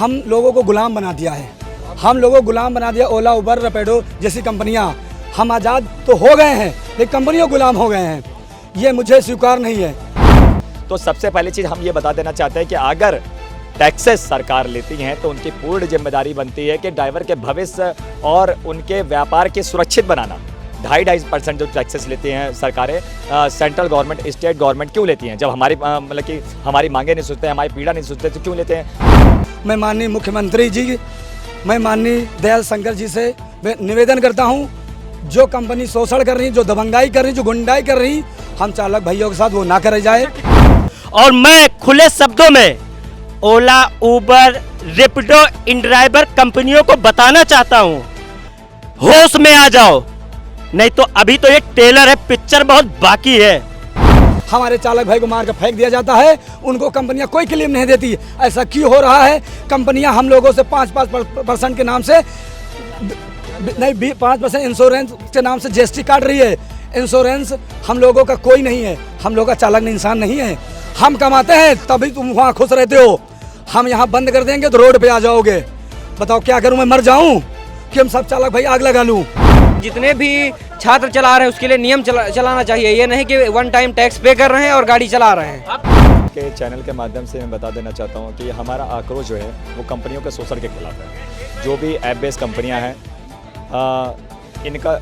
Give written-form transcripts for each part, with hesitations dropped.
हम लोगों को गुलाम बना दिया है। हम लोगों को गुलाम बना दिया। ओला, उबर, रैपिडो जैसी कंपनियां, हम आज़ाद तो हो गए हैं लेकिन कंपनियों गुलाम हो गए हैं। ये मुझे स्वीकार नहीं है। तो सबसे पहली चीज़ हम ये बता देना चाहते हैं कि अगर टैक्सेस सरकार लेती हैं तो उनकी पूर्ण जिम्मेदारी बनती है कि ड्राइवर के भविष्य और उनके व्यापार की सुरक्षित बनाना। 2.5% जो टैक्सेस लेती हैं सरकारें, सेंट्रल गवर्नमेंट, स्टेट गवर्नमेंट क्यों लेती हैं? जब हमारी मतलब कि हमारी मांगे नहीं सुनते, हमारी पीड़ा नहीं सुनते तो क्यों लेते हैं? मैं माननीय मुख्यमंत्री जी, मैं माननीय दयाल शंकर जी से निवेदन करता हूँ, जो कंपनी शोषण कर रही, जो दबंगाई कर रही, जो गुंडाई कर रही, हम चालक भाइयों के साथ वो ना करे जाए। और मैं खुले शब्दों में ओला, उबर, रैपिडो इन ड्राइवर कंपनियों को बताना चाहता हूं, होश में आ जाओ, नहीं तो अभी तो ये टेलर है, पिक्चर बहुत बाकी है। हमारे चालक भाई को मार कर फेंक दिया जाता है, उनको कंपनियां कोई क्लेम नहीं देती। ऐसा क्यों हो रहा है? कंपनियां हम लोगों से 5% के नाम से नहीं, 5% इंश्योरेंस के नाम से जीएसटी काट रही है। इंश्योरेंस हम लोगों का कोई नहीं है, हम लोग का चालक इंसान नहीं है। हम कमाते हैं तभी तुम वहाँ खुश रहते हो। हम यहाँ बंद कर देंगे तो रोड पे आ जाओगे। बताओ क्या करूँ, मैं मर जाऊँ कि हम सब चालक भाई आग लगा लूँ? जितने भी छात्र चला रहे हैं उसके लिए नियम चलाना चाहिए। ये नहीं कि वन टाइम टैक्स पे कर रहे हैं और गाड़ी चला रहे हैं। के चैनल के माध्यम से मैं बता देना चाहता हूँ कि हमारा आक्रोश जो है वो कंपनियों के शोषण के खिलाफ है। जो भी ऐप बेस्ड कंपनियाँ हैं,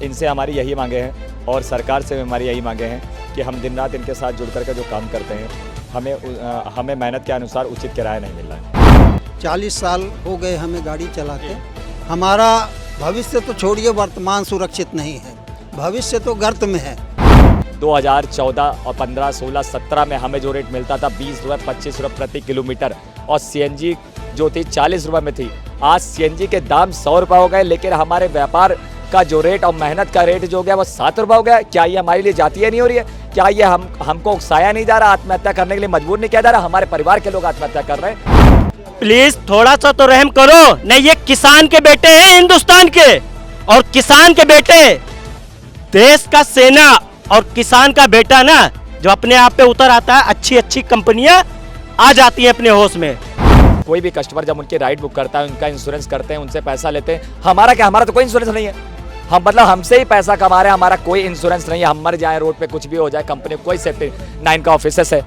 इनसे हमारी यही मांगे हैं और सरकार से हमारी यही मांगे हैं कि हम दिन रात इनके साथ जुड़ करके जो काम करते हैं, हमें मेहनत के अनुसार उचित किराया नहीं मिल रहा है। 40 साल हो गए हमें गाड़ी चलाते। हमारा भविष्य तो छोड़िए, वर्तमान सुरक्षित नहीं है, भविष्य तो गर्त में है। 2014 और 15, 16, 17 में हमें जो रेट मिलता था 20 रुपये, 25 रुपये प्रति किलोमीटर, और सीएनजी जो थी 40 रुपये में थी। आज सीएनजी के दाम 100 रुपये हो गए, लेकिन हमारे व्यापार का जो रेट और मेहनत का रेट जो हो गया वो 7 रुपये हो गया। क्या ये हमारे लिए जाती है नहीं हो रही है? क्या ये हमको उकसाया नहीं जा रहा, आत्महत्या करने के लिए मजबूर नहीं किया जा रहा? हमारे परिवार के लोग आत्महत्या कर रहे हैं। प्लीज थोड़ा सा तो रहम करो। नहीं, ये किसान के बेटे हैं हिंदुस्तान के, और किसान के बेटे देश का सेना, और किसान का बेटा ना जो अपने आप पे उतर आता है, अच्छी अच्छी कंपनियां आ जाती हैं अपने होश में। कोई भी कस्टमर जब उनकी राइड बुक करता है, उनका इंश्योरेंस करते हैं, उनसे पैसा लेते हैं। हमारा क्या? हमारा तो कोई इंश्योरेंस नहीं है। हम मतलब हमसे ही पैसा कमा रहे हैं, हमारा कोई इंश्योरेंस नहीं है। हम मर जाए, रोड पे कुछ भी हो जाए, कंपनी को कोई सेफ्टी। ना इनका ऑफिसेस है,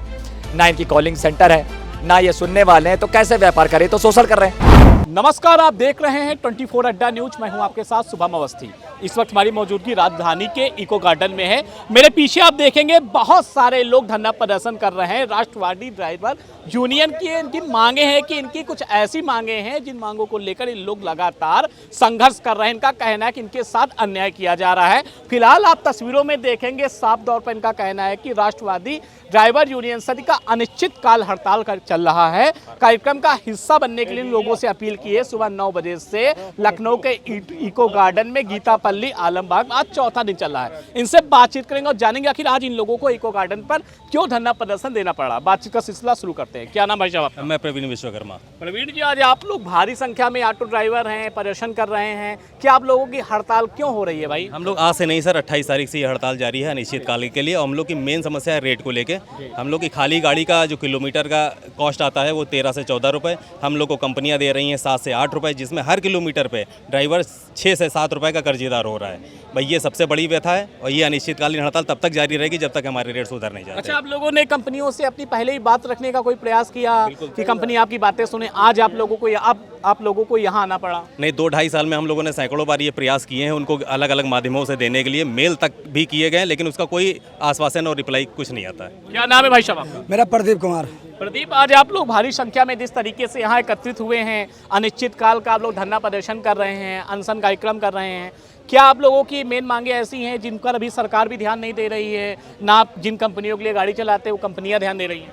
ना इनकी कॉलिंग सेंटर है, ना ये सुनने वाले हैं, तो कैसे व्यापार करें? तो शोषण कर रहे हैं। नमस्कार, आप देख रहे हैं 24 अड्डा न्यूज। मैं हूं आपके साथ शुभम अवस्थी। इस वक्त हमारी मौजूदगी राजधानी के इको गार्डन में है। मेरे पीछे आप देखेंगे बहुत सारे लोग धरना प्रदर्शन कर रहे हैं। राष्ट्रवादी ड्राइवर यूनियन की इनकी मांगे हैं कि इनकी कुछ ऐसी मांगे हैं जिन मांगों को लेकर इन लोग लगातार संघर्ष कर रहे हैं। इनका कहना है कि इनके साथ अन्याय किया जा रहा है। फिलहाल आप तस्वीरों में देखेंगे, साफ तौर पर इनका कहना है कि राष्ट्रवादी ड्राइवर यूनियन समिति का अनिश्चितकाल हड़ताल चल रहा है। कार्यक्रम का हिस्सा बनने के लिए लोगों से अपील की है। सुबह 9 बजे से लखनऊ के इको गार्डन में गीतापल्ली, आलमबाग आज चौथा दिन चल रहा है। इनसे बातचीत करेंगे और जानेंगे आखिर आज इन लोगों को इको गार्डन पर क्यों धरना प्रदर्शन देना पड़ा। बातचीत का सिलसिला शुरू करते हैं। क्या नाम भाई साहब आपका? मैं प्रवीण विश्वकर्मा। प्रवीण जी, आज आप लोग भारी संख्या में ऑटो ड्राइवर हैं, प्रदर्शन कर रहे हैं। क्या आप लोगों की हड़ताल क्यों हो रही है भाई? हम लोग आज से नहीं सर, 28 तारीख से ये हड़ताल जारी है अनिश्चितकाल के लिए। और हम लोग की मेन समस्या है रेट को लेके। हम लोग की खाली गाड़ी का जो किलोमीटर का कॉस्ट आता है वो 13 से 14 रुपये, हम लोग को कंपनियां दे रही हैं 7 से 8 रुपये, जिसमें हर किलोमीटर पे ड्राइवर 6 से 7 रुपये का कर्जीदार हो रहा है। भाई ये सबसे बड़ी व्यथा है और ये अनिश्चितकालीन हड़ताल तब तक जारी रहेगी जब तक हमारे रेट सुधर नहीं जाते। अच्छा, आप लोगों ने कंपनियों से अपनी पहले ही बात रखने का कोई प्रयास किया कि कंपनी आपकी बातें सुने? आज आप लोगों को यहाँ आना पड़ा? नहीं, 2-2.5 साल में हम लोगों ने सैकड़ों बार ये प्रयास किए हैं, उनको अलग अलग माध्यमों से देने के लिए, मेल तक भी किए गए, लेकिन उसका कोई आश्वासन और रिप्लाई कुछ नहीं आता है। क्या नाम है भाई साहब आपका? मेरा प्रदीप कुमार। प्रदीप, आज आप लोग भारी संख्या में जिस तरीके से यहाँ एकत्रित हुए हैं, अनिश्चितकाल का आप लोग धरना प्रदर्शन कर रहे हैं, अनशन कार्यक्रम कर रहे हैं, क्या आप लोगों की मेन मांगे ऐसी हैं जिन पर अभी सरकार भी ध्यान नहीं दे रही है, ना आप जिन कंपनियों के लिए गाड़ी चलाते हैं वो कंपनियां ध्यान दे रही हैं?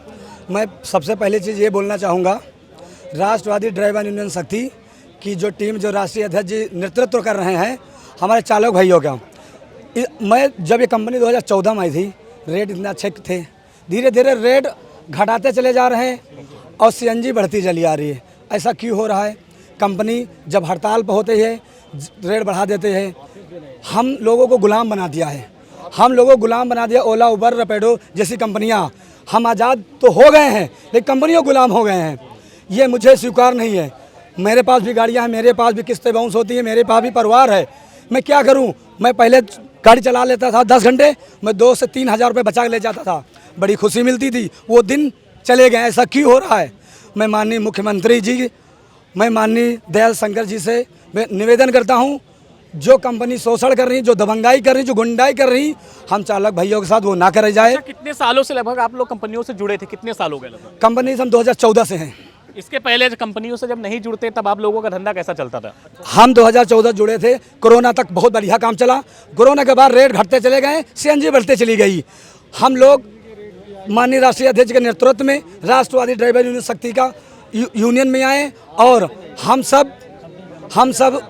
मैं सबसे पहले चीज़ ये बोलना चाहूँगा, राष्ट्रवादी ड्राइवर यूनियन शक्ति की जो टीम, जो राष्ट्रीय अध्यक्ष जी नेतृत्व कर रहे हैं, हमारे चालक भाइयों का। मैं जब ये कंपनी 2014 में आई थी, रेट इतने अच्छे थे, धीरे धीरे रेट घटाते चले जा रहे हैं और सीएनजी बढ़ती चली आ रही है। ऐसा क्यों हो रहा है? कंपनी जब हड़ताल पर होते हैं रेट बढ़ा देते हैं। हम लोगों को गुलाम बना दिया है, हम लोगों को गुलाम बना दिया। ओला, उबर, रैपिडो जैसी कंपनियां, हम आज़ाद तो हो गए हैं लेकिन कंपनियों गुलाम हो गए हैं। ये मुझे स्वीकार नहीं है। मेरे पास भी गाड़ियाँ हैं, मेरे पास भी किस्तें बाउंस होती हैं, मेरे पास भी परिवार है। मैं क्या करूं? मैं पहले गाड़ी चला लेता था 10 घंटे, मैं 2 से 3 हज़ार रुपये बचा के ले जाता था, बड़ी खुशी मिलती थी। वो दिन चले गए, ऐसा क्यों हो रहा है? मैं माननीय मुख्यमंत्री जी, मैं माननीय दयाल शंकर जी से मैं निवेदन करता हूं, जो कंपनी शोषण कर रही, जो दबंगाई कर रही, जो गुंडाई कर रही, हम चालक भाइयों के साथ वो ना करे जाए। अच्छा, कितने सालों से लगभग आप लोग कंपनियों से जुड़े थे? कितने साल हो गए लगभग? कंपनी से हम 2014 से हैं। इसके पहले कंपनियों से जब नहीं जुड़ते तब आप लोगों का धंधा कैसा चलता था? हम 2014 जुड़े थे, कोरोना तक बहुत बढ़िया काम चला। कोरोना के बाद रेट घटते चले गए, सीएनजी बढ़ते चली गई। हम लोग माननीय राष्ट्रीय अध्यक्ष के नेतृत्व में राष्ट्रवादी ड्राइवर यूनियन शक्ति का यूनियन में आए और हम सब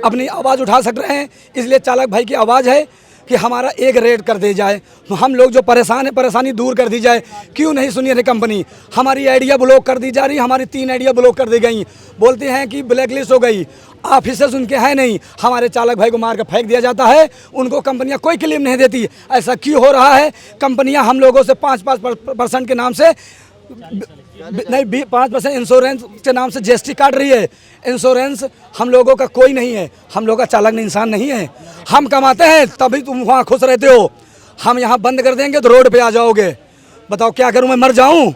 अपनी आवाज़ उठा सक रहे हैं। इसलिए चालक भाई की आवाज़ है कि हमारा एक रेट कर दी जाए, हम लोग जो परेशान है परेशानी दूर कर दी जाए। क्यों नहीं सुनी रही कंपनी? हमारी आइडिया ब्लॉक कर दी जा रही, हमारी 3 आइडिया ब्लॉक कर दी गई। बोलते हैं कि ब्लैक लिस्ट हो गई, ऑफिसर्स उनके हैं नहीं, हमारे चालक भाई को मार कर फेंक दिया जाता है, उनको कंपनियां कोई क्लेम नहीं देती। ऐसा क्यों हो रहा है? कंपनियां हम लोगों से 5% के नाम से नहीं 5% इंश्योरेंस के नाम से जीएसटी काट रही है। इंश्योरेंस हम लोगों का कोई नहीं है, हम लोग का चालक इंसान नहीं है। हम कमाते हैं तभी तुम वहाँ खुश रहते हो। हम यहाँ बंद कर देंगे तो रोड पे आ जाओगे। बताओ क्या करूँ? मैं मर जाऊँ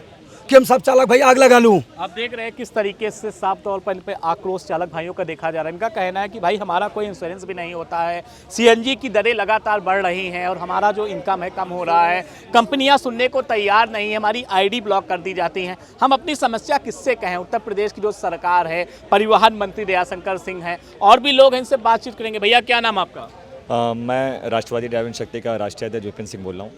कि हम सब चालक भाई आग लगा लूँ? आप देख रहे हैं किस तरीके से साफ तौर पर इन पे आक्रोश चालक भाइयों का देखा जा रहा है। इनका कहना है कि भाई हमारा कोई इंश्योरेंस भी नहीं होता है, सीएनजी की दरें लगातार बढ़ रही हैं और हमारा जो इनकम है कम हो रहा है, कंपनियां सुनने को तैयार नहीं है, हमारी आईडी ब्लॉक कर दी जाती हैं। हम अपनी समस्या किससे कहें? उत्तर प्रदेश की जो सरकार है, परिवहन मंत्री दयाशंकर सिंह हैं और भी लोग हैं, इनसे बातचीत करेंगे। भैया क्या नाम आपका? मैं राष्ट्रवादी ड्राइविंग शक्ति का राष्ट्रीय अध्यक्ष विपिन सिंह बोल रहा हूँ।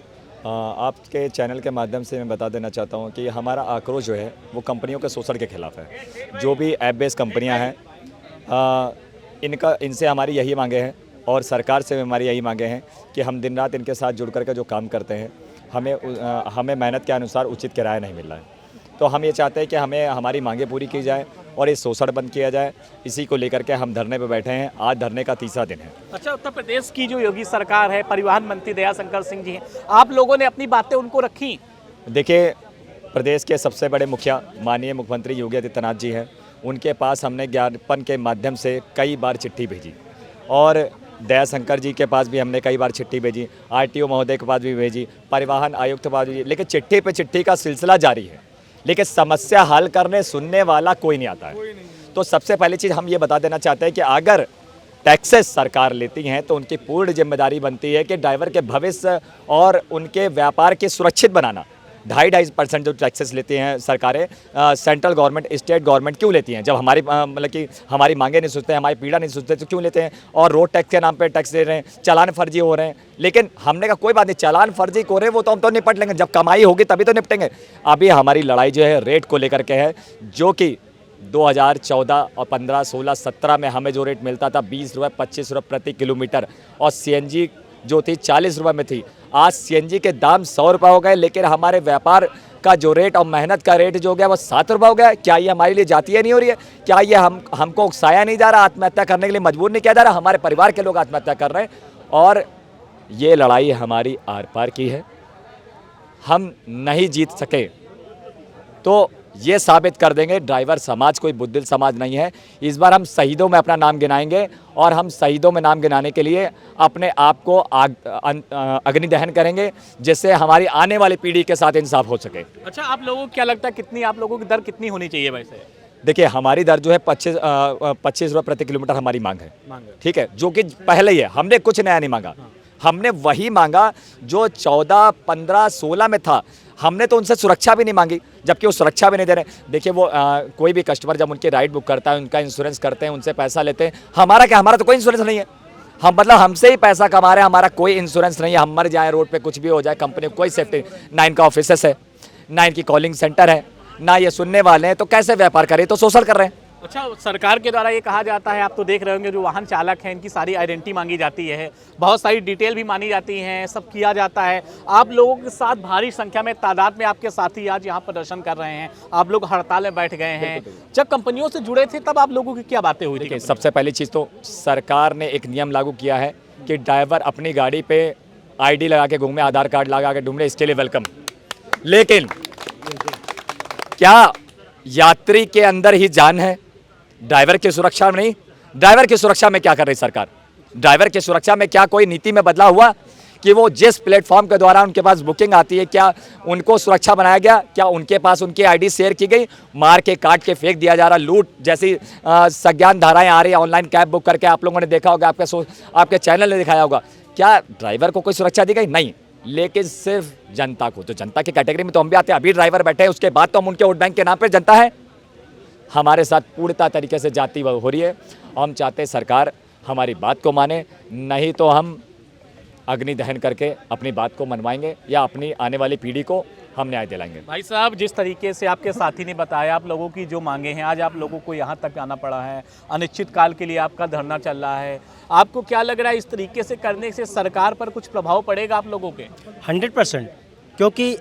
आपके चैनल के माध्यम से मैं बता देना चाहता हूँ कि हमारा आक्रोश जो है वो कंपनियों के शोषण के खिलाफ है। जो भी ऐप बेस्ड कंपनियाँ हैं, इनसे हमारी यही मांगे हैं और सरकार से हमारी यही मांगे हैं कि हम दिन रात इनके साथ जुड़ करके जो काम करते हैं, हमें मेहनत के अनुसार उचित किराया नहीं मिल रहा है। तो हम ये चाहते हैं कि हमें हमारी मांगें पूरी की जाए और ये शोषण बंद किया जाए। इसी को लेकर के हम धरने पर बैठे हैं। आज धरने का 3रा दिन है। अच्छा, उत्तर प्रदेश की जो योगी सरकार है, परिवहन मंत्री दयाशंकर सिंह जी हैं, आप लोगों ने अपनी बातें उनको रखी? देखिए, प्रदेश के सबसे बड़े मुखिया माननीय मुख्यमंत्री योगी आदित्यनाथ जी हैं, उनके पास हमने ज्ञापन के माध्यम से कई बार चिट्ठी भेजी और दयाशंकर जी के पास भी हमने कई बार चिट्ठी भेजी, आरटीओ महोदय के पास भी भेजी, परिवहन आयुक्त के पास भी, लेकिन चिट्ठी पे चिट्ठी का सिलसिला जारी है, लेकिन समस्या हल करने सुनने वाला कोई नहीं आता है। तो सबसे पहली चीज़ हम ये बता देना चाहते हैं कि अगर टैक्सेस सरकार लेती हैं तो उनकी पूर्ण जिम्मेदारी बनती है कि ड्राइवर के भविष्य और उनके व्यापार के सुरक्षित बनाना। 2.5% जो टैक्सेस लेती हैं सरकारें, सेंट्रल गवर्नमेंट, स्टेट गवर्नमेंट क्यों लेती हैं? जब हमारी मतलब कि हमारी मांगे नहीं सुनते, हमारी पीड़ा नहीं सुनते तो क्यों लेते हैं? और रोड टैक्स के नाम पे टैक्स ले रहे हैं, चालान फर्जी हो रहे हैं। लेकिन हमने कहा कोई बात नहीं, चालान फर्जी हो रहे हैं वो तो हम तो निपट लेंगे, जब कमाई होगी तभी तो निपटेंगे। अभी हमारी लड़ाई जो है रेट को लेकर के है, जो कि 2014 और 15, 16, 17 में हमें जो रेट मिलता था 20 रुपये 25 रुपये प्रति किलोमीटर और सीएनजी जो थी 40 रुपये में थी। आज सीएनजी के दाम 100 रुपये हो गए, लेकिन हमारे व्यापार का जो रेट और मेहनत का रेट जो हो गया वो 7 रुपये हो गया। क्या ये हमारे लिए जातीय नहीं हो रही है? क्या ये हमको उकसाया नहीं जा रहा, आत्महत्या करने के लिए मजबूर नहीं किया जा रहा? हमारे परिवार के लोग आत्महत्या कर रहे हैं और ये लड़ाई हमारी आर पार की है। हम नहीं जीत सके तो ये साबित कर देंगे ड्राइवर समाज कोई बुद्धिल समाज नहीं है। इस बार हम शहीदों में अपना नाम गिनाएंगे और हम शहीदों में नाम गिनाने के लिए अपने आप को अग्नि दहन करेंगे, जिससे हमारी आने वाली पीढ़ी के साथ इंसाफ हो सके। अच्छा, आप लोगों को क्या लगता है कितनी आप लोगों की दर कितनी होनी चाहिए वैसे? देखिए, हमारी दर जो है 25 रुपये प्रति किलोमीटर हमारी मांग है, ठीक है, जो कि पहले ही है। हमने कुछ नया नहीं मांगा, हमने वही मांगा जो 14, 15, 16 में था। हमने तो उनसे सुरक्षा भी नहीं मांगी, जबकि वो सुरक्षा भी नहीं दे रहे। देखिए, वो कोई भी कस्टमर जब उनकी राइड बुक करता है, उनका इंश्योरेंस करते हैं, उनसे पैसा लेते हैं। हमारा क्या? हमारा तो कोई इंश्योरेंस नहीं है। हम मतलब हमसे ही पैसा कमा रहे हैं, हमारा कोई इंश्योरेंस नहीं है। हम मर जाए, रोड पे कुछ भी हो जाए, कंपनी को कोई सेफ्टी। 9 का ऑफिसेस है, 9 की कॉलिंग सेंटर है, ना ये सुनने वाले हैं, तो कैसे व्यापार करें? तो शोषण कर रहे हैं। अच्छा, सरकार के द्वारा ये कहा जाता है, आप तो देख रहे होंगे, जो वाहन चालक हैं इनकी सारी आइडेंटिटी मांगी जाती है, बहुत सारी डिटेल भी मानी जाती हैं, सब किया जाता है। आप लोगों के साथ भारी संख्या में तादाद में आपके साथी आज यहाँ प्रदर्शन कर रहे हैं, आप लोग हड़ताल में बैठ गए हैं। जब कंपनियों से जुड़े थे तब आप लोगों की क्या बातें हुई थी? सबसे पहली चीज़ तो सरकार ने एक नियम लागू किया है कि ड्राइवर अपनी गाड़ी पे ID लगा के घूमे, आधार कार्ड लगा के ढूंढे, इसके लिए वेलकम। लेकिन क्या यात्री के अंदर ही जान है? ड्राइवर की सुरक्षा में नहीं। ड्राइवर की सुरक्षा में क्या कर रही सरकार? ड्राइवर की सुरक्षा में क्या कोई नीति में बदलाव हुआ कि वो जिस प्लेटफॉर्म के द्वारा उनके पास बुकिंग आती है, क्या उनको सुरक्षा बनाया गया? क्या उनके पास उनकी आईडी शेयर की गई? मार के काट के फेंक दिया जा रहा, लूट जैसी संज्ञान धाराएं आ रही है। ऑनलाइन कैब बुक करके आप लोगों ने देखा होगा, आपके चैनल ने दिखाया होगा। क्या ड्राइवर को कोई सुरक्षा दी गई? नहीं, लेकिन सिर्फ जनता को। तो जनता की कैटेगरी में तो हम भी आते हैं। अभी ड्राइवर बैठे हैं, उसके बाद तो हम उनके वोट बैंक के नाम पर जनता है। हमारे साथ पूर्णतः तरीके से जाति हो रही है। हम चाहते हैं सरकार हमारी बात को माने, नहीं तो हम अग्नि दहन करके अपनी बात को मनवाएंगे या अपनी आने वाली पीढ़ी को हम न्याय दिलाएंगे। भाई साहब, जिस तरीके से आपके साथी ने बताया, आप लोगों की जो मांगे हैं, आज आप लोगों को यहाँ तक आना पड़ा है, अनिश्चित काल के लिए आपका धरना चल रहा है, आपको क्या लग रहा है इस तरीके से करने से सरकार पर कुछ प्रभाव पड़ेगा आप लोगों के? 100%, क्योंकि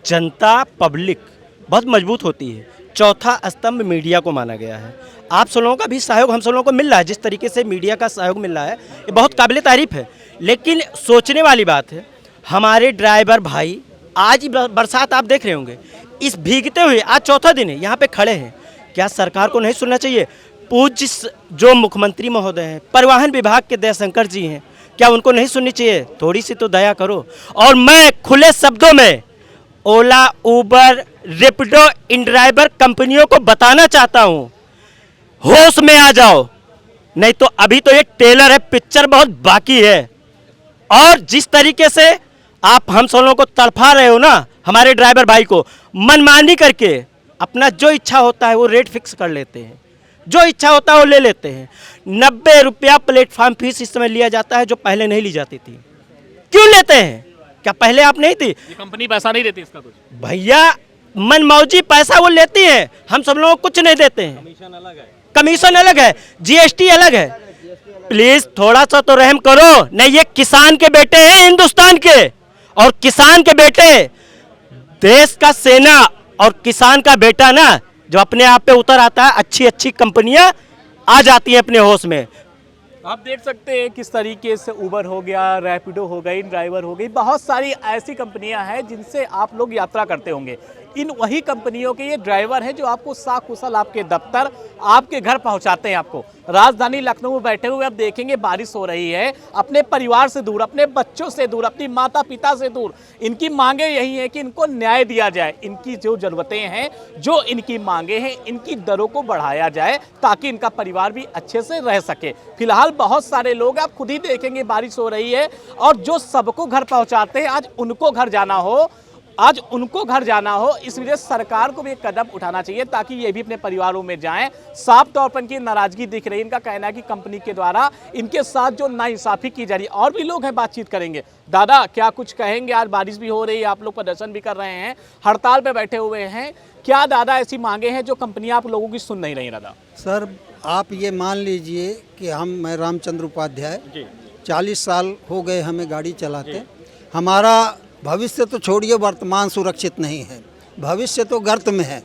जनता पब्लिक बहुत मजबूत होती है। चौथा स्तंभ मीडिया को माना गया है। आप सब लोगों का भी सहयोग हम सब लोगों को मिल रहा है। जिस तरीके से मीडिया का सहयोग मिल रहा है, ये बहुत काबिल तारीफ है। लेकिन सोचने वाली बात है, हमारे ड्राइवर भाई आज ही बरसात आप देख रहे होंगे, इस भीगते हुए आज चौथा दिन है यहाँ पे खड़े हैं। क्या सरकार को नहीं सुनना चाहिए? पूज्य जो मुख्यमंत्री महोदय हैं, परिवहन विभाग के दयाशंकर जी हैं, क्या उनको नहीं सुननी चाहिए? थोड़ी सी तो दया करो। और मैं खुले शब्दों में ओला, उबर, रेपिडो, इन ड्राइवर कंपनियों को बताना चाहता हूं, होश में आ जाओ, नहीं तो अभी तो ये टेलर है, पिक्चर बहुत बाकी है। और जिस तरीके से आप हम सब लोगों को तड़फा रहे हो ना, हमारे ड्राइवर भाई को मनमानी करके अपना जो इच्छा होता है वो रेट फिक्स कर लेते हैं, जो इच्छा होता है वो ले लेते हैं। 90 रुपया प्लेटफॉर्म फीस इस समय लिया जाता है, जो पहले नहीं ली जाती थी। क्यों लेते हैं? क्या पहले आप नहीं थी? ये कंपनी पैसा नहीं देती इसका कुछ? भैया मनमौजी पैसा वो लेती है, हम सब लोगों को कुछ नहीं देते हैं। कमीशन अलग है, जीएसटी अलग है। प्लीज थोड़ा सा तो रहम करो। नहीं, ये किसान के बेटे हैं हिंदुस्तान के, और किसान के बेटे देश का सेना, और किसान का बेटा ना जो अपने आप पे उतर आता है, अच्छी अच्छी कंपनियां आ जाती हैं अपने होश में। आप देख सकते हैं किस तरीके से उबर हो गया, रैपिडो हो गई, ड्राइवर हो गई, बहुत सारी ऐसी कंपनियां हैं जिनसे आप लोग यात्रा करते होंगे। इन वही कंपनियों के ये ड्राइवर हैं जो आपको साकुशल आपके दफ्तर, आपके घर पहुंचाते हैं। आपको राजधानी लखनऊ में बैठे हुए आप देखेंगे, बारिश हो रही है, अपने परिवार से दूर, अपने बच्चों से दूर, अपनी माता पिता से दूर, इनकी मांगे यही है कि इनको न्याय दिया जाए। इनकी जो ज़रूरतें हैं, जो इनकी मांगे हैं, इनकी दरों को बढ़ाया जाए ताकि इनका परिवार भी अच्छे से रह सके। फिलहाल बहुत सारे लोग, आप खुद ही देखेंगे, बारिश हो रही है और जो सबको घर पहुँचाते हैं, आज उनको घर जाना हो, आज उनको घर जाना हो, इस वजह से सरकार को भी एक कदम उठाना चाहिए ताकि ये भी अपने परिवारों में जाएं। साफ तौर पर इनकी नाराजगी दिख रही है। इनका कहना है कि कंपनी के द्वारा इनके साथ जो नाइंसाफी की जा रही है। और भी लोग हैं, बातचीत करेंगे। दादा, क्या कुछ कहेंगे? आज बारिश भी हो रही है, आप लोग प्रदर्शन भी कर रहे हैं, हड़ताल पे बैठे हुए हैं। क्या दादा ऐसी मांगे हैं जो कंपनियां आप लोगों की सुन नहीं रही? दादा सर, आप ये मान लीजिए कि मैं रामचंद्र उपाध्याय, 40 साल हो गए हमें गाड़ी चलाते। हमारा भविष्य तो छोड़िए, वर्तमान सुरक्षित नहीं है, भविष्य तो गर्त में है।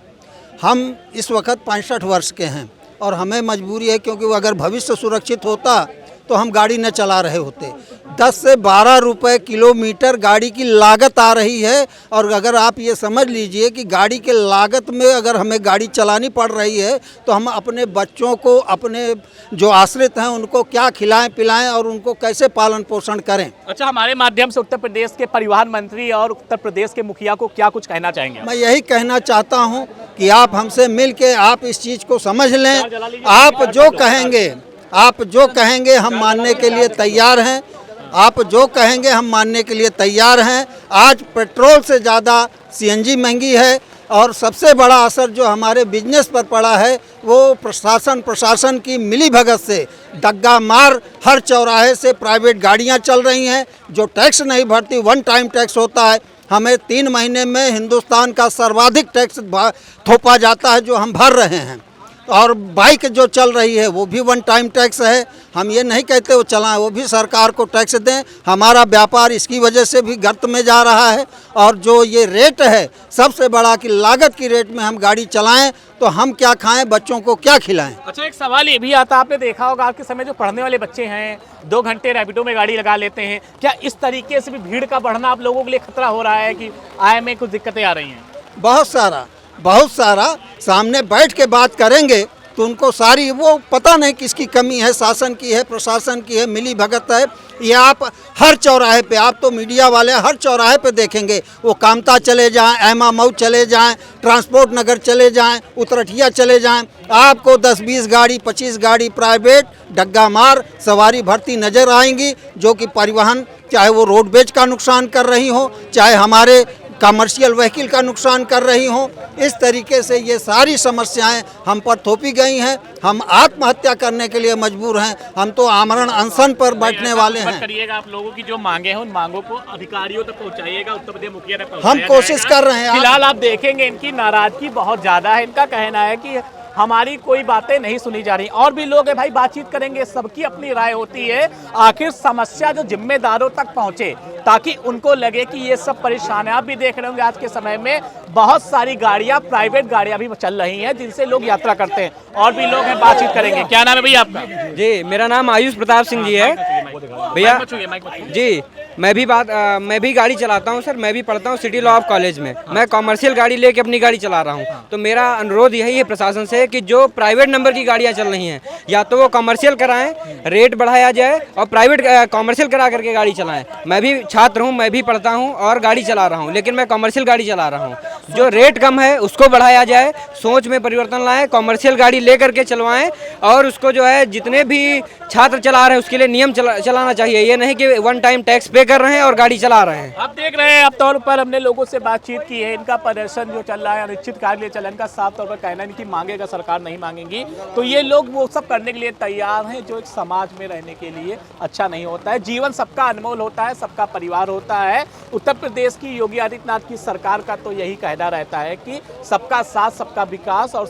हम इस वक्त 65 वर्ष के हैं और हमें मजबूरी है, क्योंकि अगर भविष्य सुरक्षित होता तो हम गाड़ी न चला रहे होते। 10 से 12 रुपए किलोमीटर गाड़ी की लागत आ रही है। और अगर आप ये समझ लीजिए कि गाड़ी के लागत में अगर हमें गाड़ी चलानी पड़ रही है, तो हम अपने बच्चों को, अपने जो आश्रित हैं, उनको क्या खिलाएं पिलाएं और उनको कैसे पालन पोषण करें। अच्छा, हमारे माध्यम से उत्तर प्रदेश के परिवहन मंत्री और उत्तर प्रदेश के मुखिया को क्या कुछ कहना चाहेंगे? मैं यही कहना चाहता हूं कि आप हमसे मिल के आप इस चीज़ को समझ लें। आप जो कहेंगे हम मानने के लिए तैयार हैं। आप जो कहेंगे हम मानने के लिए तैयार हैं। आज पेट्रोल से ज़्यादा सीएनजी महंगी है और सबसे बड़ा असर जो हमारे बिजनेस पर पड़ा है वो प्रशासन की मिलीभगत से, दग्गा मार, हर चौराहे से प्राइवेट गाड़ियां चल रही हैं जो टैक्स नहीं भरती। 1 टाइम टैक्स होता है, हमें 3 महीने में हिंदुस्तान का सर्वाधिक टैक्स थोपा जाता है जो हम भर रहे हैं। और बाइक जो चल रही है वो भी 1 टाइम टैक्स है। हम ये नहीं कहते वो चलाएं, वो भी सरकार को टैक्स दें। हमारा व्यापार इसकी वजह से भी गर्त में जा रहा है। और जो ये रेट है, सबसे बड़ा कि लागत की रेट में हम गाड़ी चलाएं तो हम क्या खाएं, बच्चों को क्या खिलाएं। अच्छा, एक सवाल ये भी आता, आपने देखा होगा आज के समय जो पढ़ने वाले बच्चे हैं 2 घंटे रैपिडो में गाड़ी लगा लेते हैं। क्या इस तरीके से भी भीड़ का बढ़ना आप लोगों के लिए खतरा हो रहा है कि आए में कुछ दिक्कतें आ रही हैं? बहुत सारा सामने बैठ के बात करेंगे तो उनको सारी वो पता नहीं किसकी कमी है, शासन की है, प्रशासन की है, मिली भगत है। ये आप हर चौराहे पे, आप तो मीडिया वाले हर चौराहे पे देखेंगे, वो कामता चले जाएं, एमा मऊ चले जाएं, ट्रांसपोर्ट नगर चले जाएं, उतरठिया चले जाएं, आपको 10-20 गाड़ी 25 गाड़ी प्राइवेट डग्गा मार सवारी भरती नज़र आएंगी, जो कि परिवहन चाहे वो रोडवेज का नुकसान कर रही हो, चाहे हमारे कमर्शियल व्हीकल का नुकसान कर रही हों। इस तरीके से ये सारी समस्याएं हम पर थोपी गई हैं। हम आत्महत्या करने के लिए मजबूर हैं। हम तो आमरण अनशन पर बैठने वाले हैं। करिएगा आप लोगों की जो मांगे हैं उन मांगों को अधिकारियों तक पहुंचाइएगा, उत्तर प्रदेश मुखिया तक हम कोशिश कर रहे हैं। फिलहाल आप देखेंगे इनकी नाराजगी बहुत ज्यादा है। इनका कहना है कि हमारी कोई बातें नहीं सुनी जा रही। और भी लोग हैं भाई, बातचीत करेंगे, सबकी अपनी राय होती है। आखिर समस्या जो जिम्मेदारों तक पहुंचे ताकि उनको लगे कि ये सब परेशान है। आप भी देख रहे होंगे आज के समय में बहुत सारी गाड़ियां, प्राइवेट गाड़ियां भी चल रही हैं जिनसे लोग यात्रा करते हैं। और भी लोग हैं, बातचीत करेंगे। क्या नाम है भैया आपका? जी, मेरा नाम आयुष प्रताप सिंह जी है भैया जी। मैं भी गाड़ी चलाता हूं सर। मैं भी पढ़ता हूं सिटी लॉ ऑफ कॉलेज में। मैं कॉमर्शियल गाड़ी लेके अपनी गाड़ी चला रहा हूं। तो मेरा अनुरोध यही है प्रशासन से कि जो प्राइवेट नंबर की गाड़ियां चल रही हैं या तो वो कॉमर्शियल कराएं, रेट बढ़ाया जाए और प्राइवेट कॉमर्शियल करा करके गाड़ी चलाएं। मैं भी छात्र हूं, मैं भी पढ़ता हूं और गाड़ी चला रहा हूं, लेकिन मैं कॉमर्शियल गाड़ी चला रहा हूं। जो रेट कम है उसको बढ़ाया जाए, सोच में परिवर्तन लाएं, कॉमर्शियल गाड़ी ले करके चलवाएं और उसको जो है जितने भी छात्र चला रहे हैं उसके लिए नियम चलाना चाहिए। ये नहीं कि वन टाइम टैक्स पे कर रहे हैं और गाड़ी चला रहे हैं। आप देख रहे हैं, अब तौर पर हमने लोगों से बातचीत की है। इनका प्रदर्शन जो चल रहा है अनिश्चितकाल के लिए चल रहा है। इनका साफ तौर पर कहना है कि मांगेगा सरकार नहीं मांगेंगी तो ये लोग वो सब करने के लिए तैयार हैं जो एक समाज में रहने के लिए अच्छा नहीं होता है। जीवन सबका अनमोल होता है, सबका परिवार होता है। उत्तर प्रदेश की योगी आदित्यनाथ की सरकार का तो यही कहना रहता है कि सबका साथ, सबका विकास और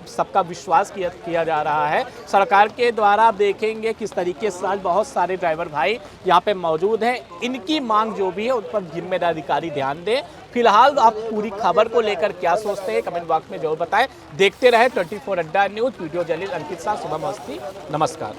सबका विश्वास किया जा रहा है। सरकार के द्वारा आप देखेंगे किस तरीके से आज बहुत सारे ड्राइवर भाई यहाँ पे मौजूद हैं। इनकी मांग जो भी है उन पर जिम्मेदार अधिकारी ध्यान दें। फिलहाल आप पूरी खबर को लेकर क्या सोचते हैं कमेंट बॉक्स में जरूर बताएं। देखते रहे 24 अड्डा न्यूज। वीडियो जर्नलिस्ट अंकित साह, सुबह मस्ती। नमस्कार।